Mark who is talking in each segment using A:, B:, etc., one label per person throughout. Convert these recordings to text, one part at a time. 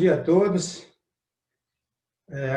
A: Dia a todos.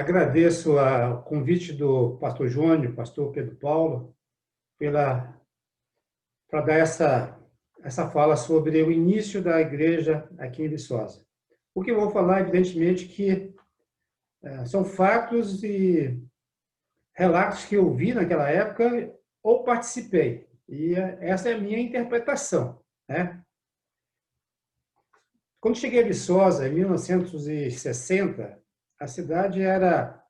A: Agradeço o convite do pastor Júnior, pastor Pedro Paulo, para dar essa fala sobre o início da igreja aqui em Viçosa. O que eu vou falar, evidentemente, que são fatos e relatos que eu vi naquela época ou participei. E essa é a minha interpretação, né? Quando cheguei a Viçosa, em 1960, a cidade era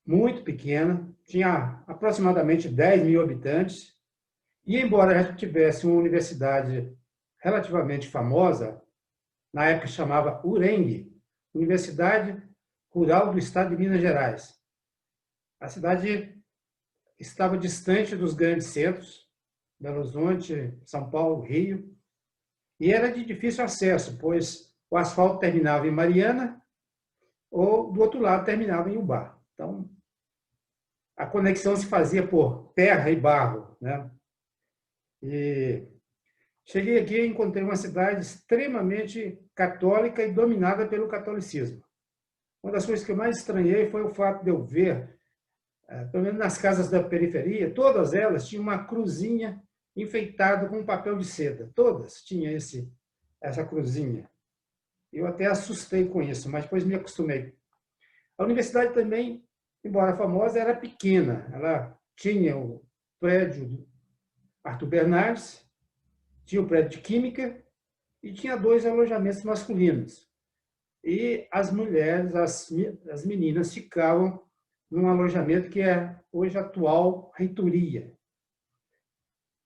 A: muito pequena, tinha aproximadamente 10 mil habitantes, e embora a gente tivesse uma universidade relativamente famosa, na época chamava URENG, Universidade Rural do Estado de Minas Gerais. A cidade estava distante dos grandes centros, Belo Horizonte, São Paulo, Rio, e era de difícil acesso, pois o asfalto terminava em Mariana ou, do outro lado, terminava em Ubá. Então, a conexão se fazia por terra e barro, né? E cheguei aqui e encontrei uma cidade extremamente católica e dominada pelo catolicismo. Uma das coisas que eu mais estranhei foi o fato de eu ver, pelo menos nas casas da periferia, todas elas tinham uma cruzinha enfeitada com papel de seda. Todas tinham essa cruzinha. Eu até assustei com isso, mas depois me acostumei. A universidade também, embora famosa, era pequena. Ela tinha o prédio do Arthur Bernardes, tinha o prédio de Química e tinha 2 alojamentos masculinos. E as mulheres, as meninas, ficavam num alojamento que é hoje a atual reitoria.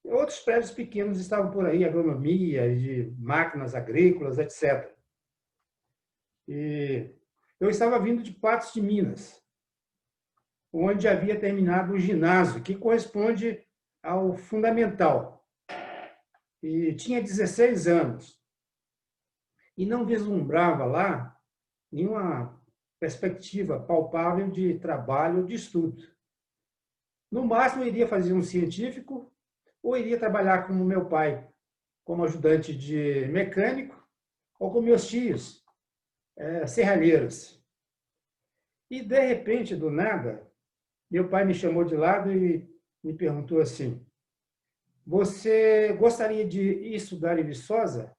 A: Outros prédios pequenos estavam por aí, agronomia, de máquinas agrícolas, etc. E eu estava vindo de Patos de Minas, onde havia terminado o ginásio, que corresponde ao fundamental. E tinha 16 anos. E não vislumbrava lá nenhuma perspectiva palpável de trabalho ou de estudo. No máximo, eu iria fazer um científico ou iria trabalhar como meu pai, como ajudante de mecânico, ou com meus tios, serralheiros. E, de repente, do nada, meu pai me chamou de lado e me perguntou assim: você gostaria de ir estudar em Viçosa?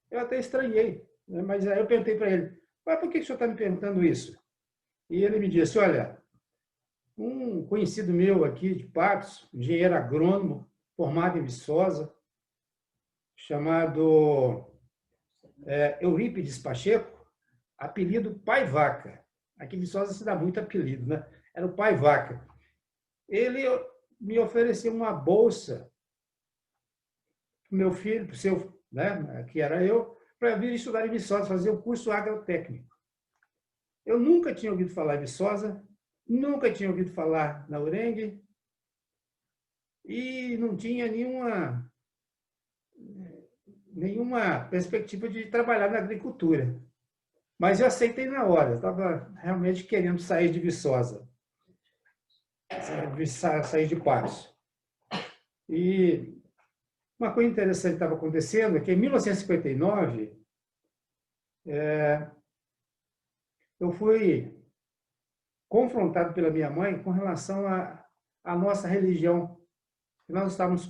A: Eu até estranhei, né? Mas aí eu perguntei para ele: mas por que o senhor está me perguntando isso? E ele me disse: olha, um conhecido meu aqui de Patos, engenheiro agrônomo, formado em Viçosa, chamado Eurípides Pacheco, apelido Pai Vaca. Aqui em Viçosa se dá muito apelido, né? Era o Pai Vaca. Ele me ofereceu uma bolsa para o meu filho, para o seu, né, que era eu, para vir estudar em Viçosa, fazer o curso agrotécnico. Eu nunca tinha ouvido falar em Viçosa, nunca tinha ouvido falar na URENG e não tinha nenhuma perspectiva de trabalhar na agricultura. Mas eu aceitei na hora, estava realmente querendo sair de Viçosa, sair de Patos. E uma coisa interessante que estava acontecendo é que em 1959 eu fui confrontado pela minha mãe com relação à nossa religião, que nós estávamos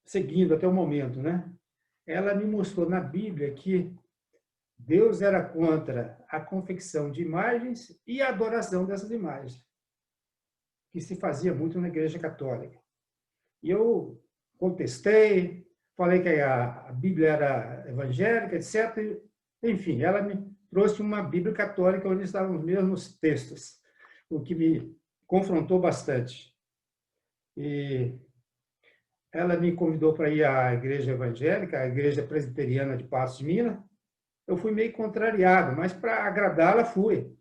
A: seguindo até o momento, né? Ela me mostrou na Bíblia que Deus era contra a confecção de imagens e a adoração dessas imagens, que se fazia muito na Igreja Católica. E eu contestei, falei que a Bíblia era evangélica, etc. Enfim, ela me trouxe uma Bíblia católica onde estavam os mesmos textos, o que me confrontou bastante. E ela me convidou para ir à igreja evangélica, à igreja presbiteriana de Patos de Minas. Eu fui meio contrariado, mas para agradá-la fui.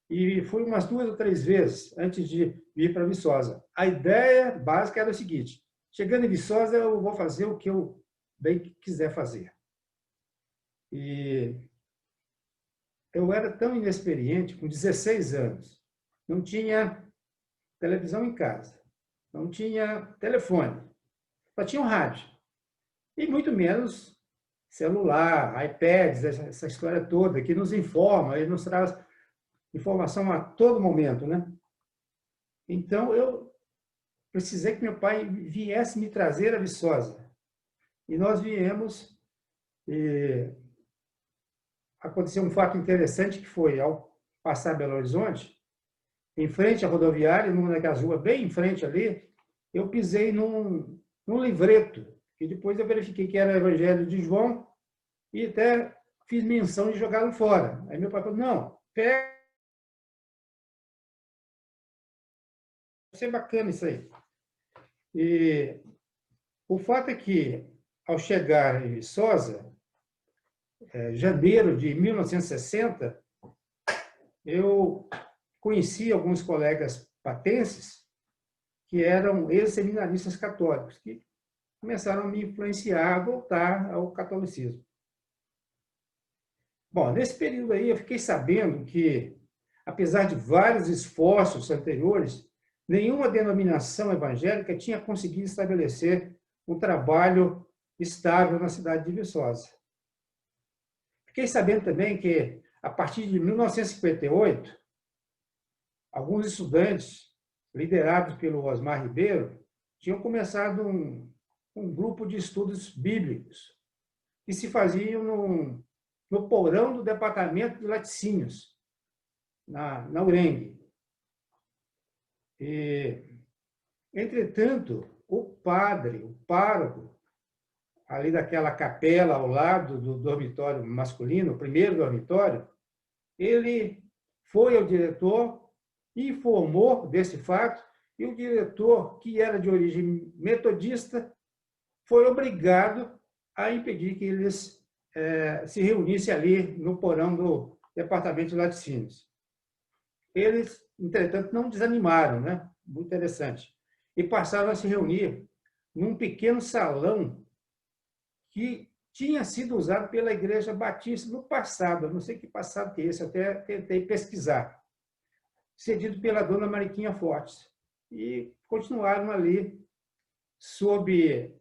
A: E fui umas 2 ou 3 vezes antes de vir para Viçosa. A ideia básica era o seguinte: chegando em Viçosa, eu vou fazer o que eu bem quiser fazer. E eu era tão inexperiente, com 16 anos, não tinha televisão em casa, não tinha telefone, só tinha um rádio. E muito menos celular, iPads, essa história toda, que nos informa, ele nos traz informação a todo momento, né? Então, eu precisei que meu pai viesse me trazer a Viçosa. E nós viemos, e aconteceu um fato interessante, que foi, ao passar Belo Horizonte, em frente à rodoviária, numa daquelas ruas bem em frente ali, eu pisei num livreto, que depois eu verifiquei que era o Evangelho de João, e até fiz menção de jogá-lo fora. Aí meu pai falou, não, pega, vai ser bacana isso aí. E o fato é que, ao chegar em Viçosa, janeiro de 1960, eu conheci alguns colegas patenses que eram ex-seminaristas católicos, que começaram a me influenciar a voltar ao catolicismo. Bom, nesse período aí eu fiquei sabendo que, apesar de vários esforços anteriores, nenhuma denominação evangélica tinha conseguido estabelecer um trabalho estável na cidade de Viçosa. Fiquei sabendo também que, a partir de 1958, alguns estudantes, liderados pelo Osmar Ribeiro, tinham começado um grupo de estudos bíblicos, que se faziam no porão do departamento de laticínios, na URENG. Entretanto, o padre, o pároco, ali daquela capela ao lado do dormitório masculino, o primeiro dormitório, ele foi ao diretor, informou desse fato, e o diretor, que era de origem metodista, foi obrigado a impedir que eles se reunissem ali no porão do departamento de laticínios. Eles, entretanto, não desanimaram, né? Muito interessante. E passaram a se reunir num pequeno salão que tinha sido usado pela Igreja Batista no passado. Eu não sei que passado que é esse, eu até tentei pesquisar. Cedido pela dona Mariquinha Fortes. E continuaram ali sob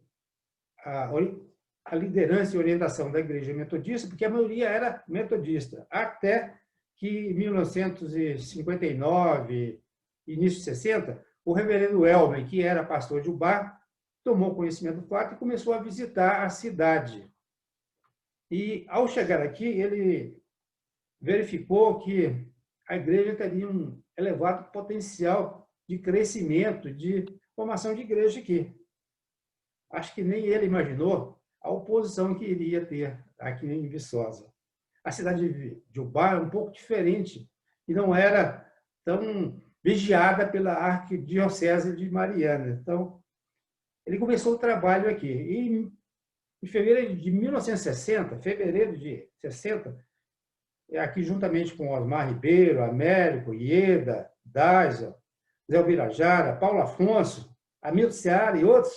A: a liderança e orientação da Igreja Metodista, porque a maioria era metodista, até que em 1959, início de 60, o reverendo Elmer, que era pastor de Ubá, tomou conhecimento do fato e começou a visitar a cidade. E, ao chegar aqui, ele verificou que a igreja teria um elevado potencial de crescimento, de formação de igreja aqui. Acho que nem ele imaginou a oposição que iria ter aqui em Viçosa. A cidade de Ubá é um pouco diferente e não era tão vigiada pela Arquidiocese de Mariana. Então, ele começou o trabalho aqui. E, em fevereiro de 1960, aqui juntamente com Osmar Ribeiro, Américo, Ieda, Daisa, Zé Ubirajara, Paulo Afonso, Hamilton Seara e outros,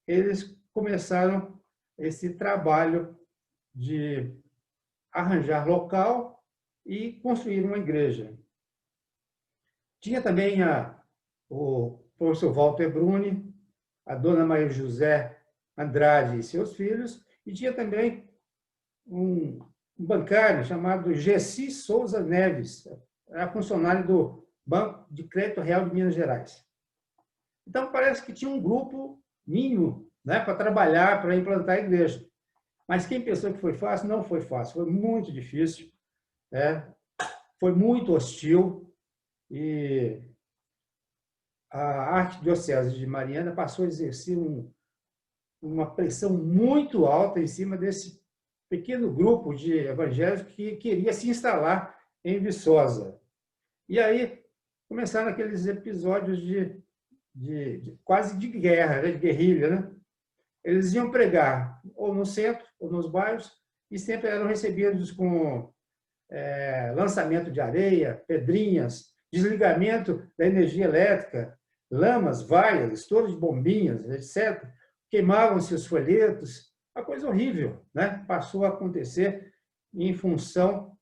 A: eles começaram esse trabalho de arranjar local e construir uma igreja. Tinha também o professor Walter Bruni, a dona Maria José Andrade e seus filhos, e tinha também um bancário chamado Gessi Souza Neves, era funcionário do Banco de Crédito Real de Minas Gerais. Então, parece que tinha um grupo mínimo, né, para trabalhar, para implantar a igreja. Mas quem pensou que foi fácil, não foi fácil, foi muito difícil, foi muito hostil, e a Arquidiocese de Mariana passou a exercer uma pressão muito alta em cima desse pequeno grupo de evangélicos que queria se instalar em Viçosa. E aí começaram aqueles episódios quase de guerra, de guerrilha, né? Eles iam pregar ou no centro ou nos bairros e sempre eram recebidos com lançamento de areia, pedrinhas, desligamento da energia elétrica, lamas, vaias, estouro de bombinhas, etc. Queimavam-se os folhetos, uma coisa horrível, né? Passou a acontecer em função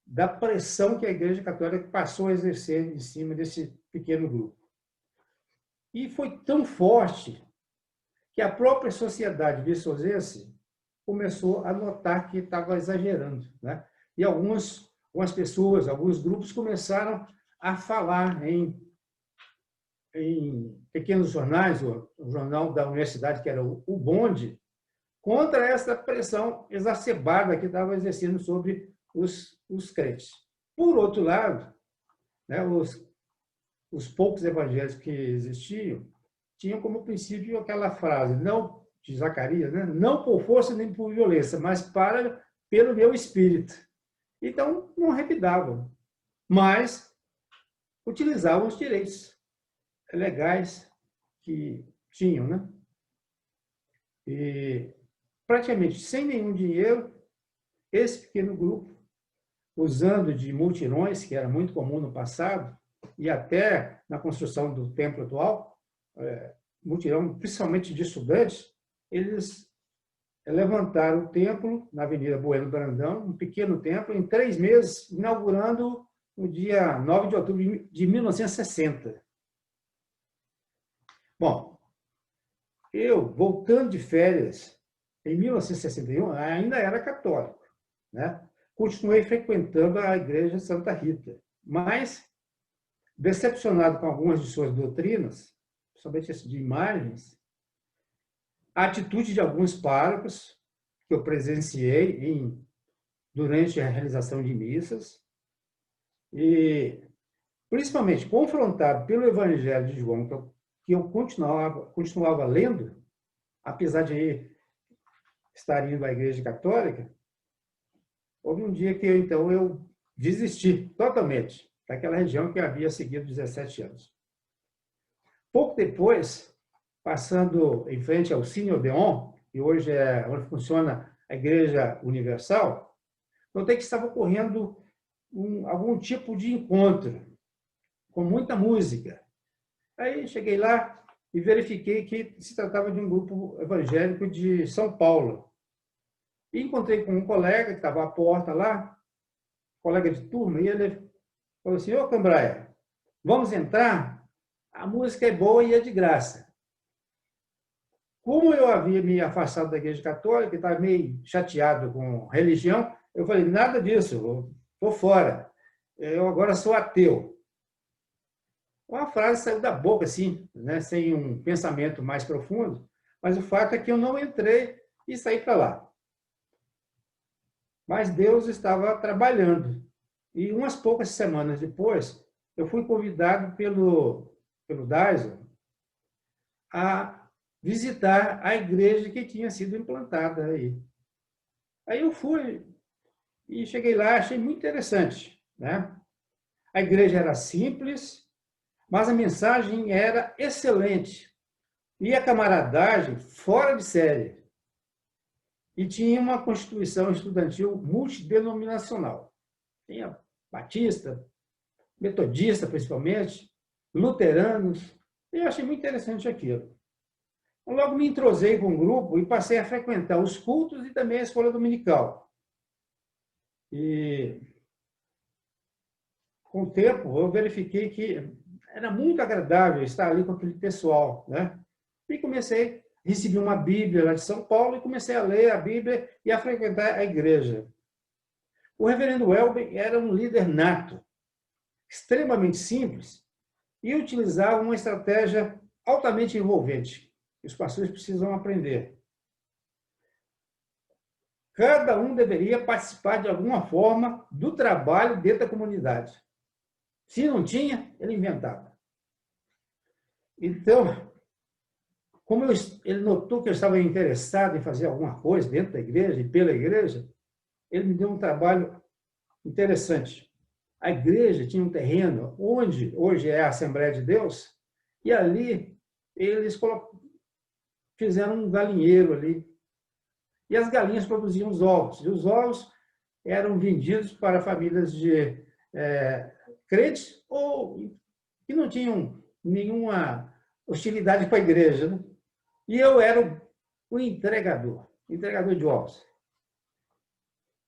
A: da pressão que a Igreja Católica passou a exercer em cima desse pequeno grupo. E foi tão forte que a própria sociedade viçosense começou a notar que estava exagerando, né? E algumas pessoas, alguns grupos começaram a falar em pequenos jornais, o jornal da universidade, que era o Bonde, contra essa pressão exacerbada que estava exercendo sobre os crentes. Por outro lado, né, os poucos evangelhos que existiam tinham como princípio aquela frase, não de Zacarias, né, não por força nem por violência, mas pelo meu espírito. Então, não revidavam, mas utilizavam os direitos legais que tinham, né? E praticamente sem nenhum dinheiro, esse pequeno grupo, usando de mutirões, que era muito comum no passado, e até na construção do templo atual, mutirão, principalmente de estudantes, eles levantaram o templo na Avenida Bueno Brandão, um pequeno templo, em 3 meses, inaugurando no dia 9 de outubro de 1960. Bom, eu, voltando de férias, em 1961, ainda era católico, né? Continuei frequentando a Igreja Santa Rita, mas, decepcionado com algumas de suas doutrinas, principalmente esse de imagens, a atitude de alguns párocos que eu presenciei durante a realização de missas, e principalmente confrontado pelo Evangelho de João, que eu continuava lendo, apesar de estar indo à Igreja Católica, houve um dia que eu desisti totalmente daquela região que havia seguido 17 anos. Pouco depois, passando em frente ao Cine Odeon, que hoje é onde funciona a Igreja Universal, notei que estava ocorrendo algum tipo de encontro, com muita música. Aí cheguei lá e verifiquei que se tratava de um grupo evangélico de São Paulo. E encontrei com um colega que estava à porta lá, colega de turma, e ele falou assim: ô Cambraia, vamos entrar? A música é boa e é de graça. Como eu havia me afastado da Igreja Católica, estava meio chateado com religião, eu falei: nada disso, estou fora. Eu agora sou ateu. Uma frase saiu da boca, assim, né, sem um pensamento mais profundo, mas o fato é que eu não entrei e saí para lá. Mas Deus estava trabalhando. E umas poucas semanas depois, eu fui convidado pelo Dyson a visitar a igreja que tinha sido implantada aí. Aí eu fui e cheguei lá, achei muito interessante, né? A igreja era simples, mas a mensagem era excelente. E a camaradagem fora de série. E tinha uma constituição estudantil multidenominacional. Tinha batista, metodista, principalmente, luteranos. E eu achei muito interessante aquilo. Eu logo me entrosei com o grupo e passei a frequentar os cultos e também a escola dominical. E, com o tempo, eu verifiquei que era muito agradável estar ali com aquele pessoal, né? E recebi uma Bíblia lá de São Paulo e comecei a ler a Bíblia e a frequentar a igreja. O reverendo Welber era um líder nato, extremamente simples, e utilizava uma estratégia altamente envolvente, que os pastores precisam aprender. Cada um deveria participar de alguma forma do trabalho dentro da comunidade. Se não tinha, ele inventava. Então, como ele notou que eu estava interessado em fazer alguma coisa dentro da igreja e pela igreja, ele me deu um trabalho interessante. A igreja tinha um terreno onde hoje é a Assembleia de Deus, e ali eles fizeram um galinheiro ali. E as galinhas produziam os ovos. E os ovos eram vendidos para famílias de crentes ou que não tinham nenhuma hostilidade com a igreja, né? E eu era o entregador de ovos.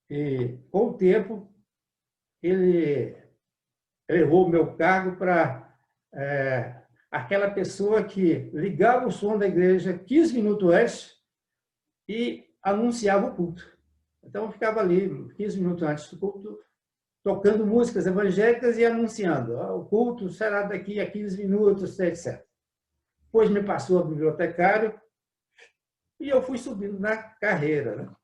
A: E, com o tempo, ele levou o meu cargo para aquela pessoa que ligava o som da igreja 15 minutos antes e anunciava o culto. Então, eu ficava ali 15 minutos antes do culto, tocando músicas evangélicas e anunciando. O culto será daqui a 15 minutos, etc. Depois me passou a bibliotecário e eu fui subindo na carreira, né?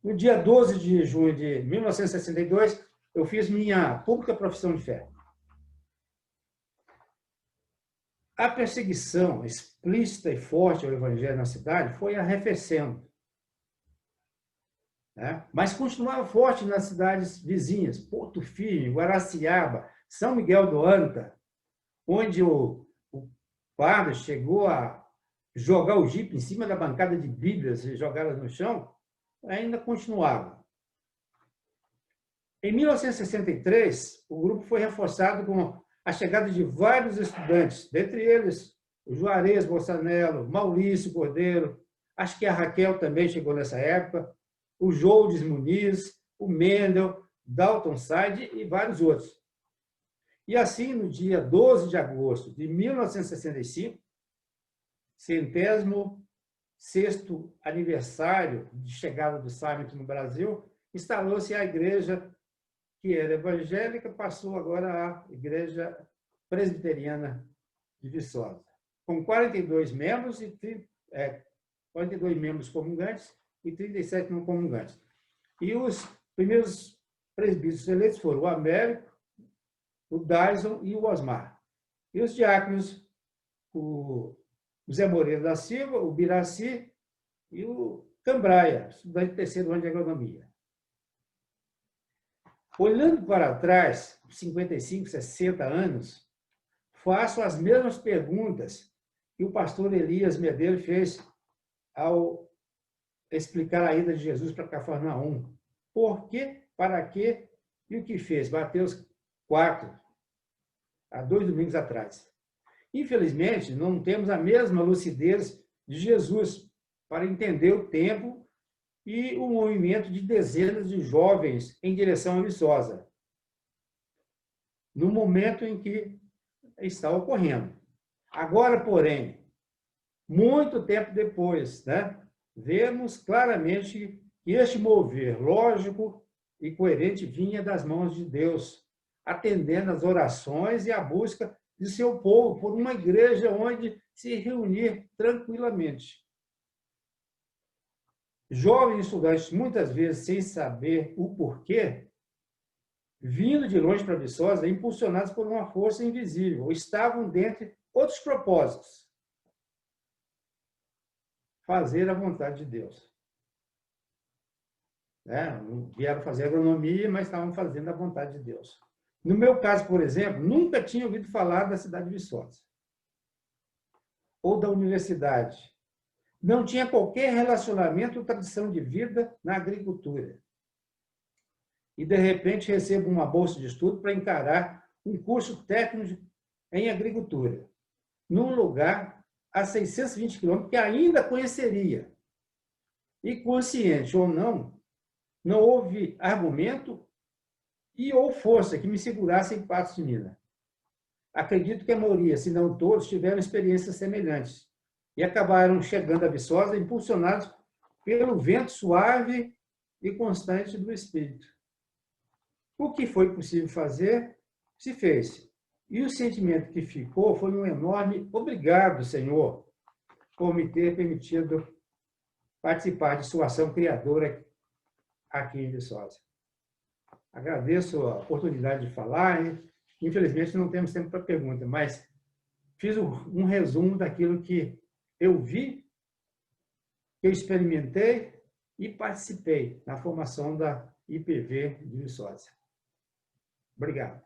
A: No dia 12 de junho de 1962, eu fiz minha pública profissão de fé. A perseguição explícita e forte ao evangelho na cidade foi arrefecendo, né? Mas continuava forte nas cidades vizinhas, Porto Firme, Guaraciaba, São Miguel do Anta, onde o padre chegou a jogar o jipe em cima da bancada de Bíblias e jogá-las no chão, ainda continuava. Em 1963, o grupo foi reforçado com a chegada de vários estudantes, dentre eles o Juarez Bolsanello, Maurício Cordeiro, acho que a Raquel também chegou nessa época, o Joldes Muniz, o Mendel, Dalton Said e vários outros. E assim, no dia 12 de agosto de 1965, 106º aniversário de chegada do Summit no Brasil, instalou-se a igreja que era evangélica, passou agora à Igreja Presbiteriana de Viçosa, com 42 membros, 42 membros comungantes e 37 não comungantes. E os primeiros presbíteros eleitos foram o Américo, o Dyson e o Osmar. E os diáconos, o Zé Moreira da Silva, o Biraci e o Cambraia, estudante de terceiro ano de agronomia. Olhando para trás, 55, 60 anos, faço as mesmas perguntas que o pastor Elias Medeiros fez ao explicar a ida de Jesus para Cafarnaum. Por quê? Para quê? E o que fez? Mateus 4, há 2 domingos atrás. Infelizmente, não temos a mesma lucidez de Jesus para entender o tempo e o movimento de dezenas de jovens em direção a Viçosa, no momento em que está ocorrendo. Agora, porém, muito tempo depois, né, vemos claramente que este mover lógico e coerente vinha das mãos de Deus, atendendo às orações e à busca de seu povo por uma igreja onde se reunir tranquilamente. Jovens estudantes, muitas vezes sem saber o porquê, vindo de longe para Viçosa, impulsionados por uma força invisível, estavam dentre outros propósitos. Fazer a vontade de Deus. Vieram fazer agronomia, mas estavam fazendo a vontade de Deus. No meu caso, por exemplo, nunca tinha ouvido falar da cidade de Viçosa ou da universidade. Não tinha qualquer relacionamento ou tradição de vida na agricultura. E, de repente, recebo uma bolsa de estudo para encarar um curso técnico em agricultura, num lugar a 620 quilômetros que ainda conheceria. E, consciente ou não houve argumento ou força que me segurasse em Patos de Minas. Acredito que a maioria, se não todos, tiveram experiências semelhantes e acabaram chegando a Viçosa impulsionados pelo vento suave e constante do Espírito. O que foi possível fazer, se fez. E o sentimento que ficou foi um enorme obrigado, Senhor, por me ter permitido participar de sua ação criadora aqui em Viçosa. Agradeço a oportunidade de falar. Infelizmente, não temos tempo para pergunta, mas fiz um resumo daquilo que eu vi, eu experimentei e participei na formação da IPV de Viçosa. Obrigado.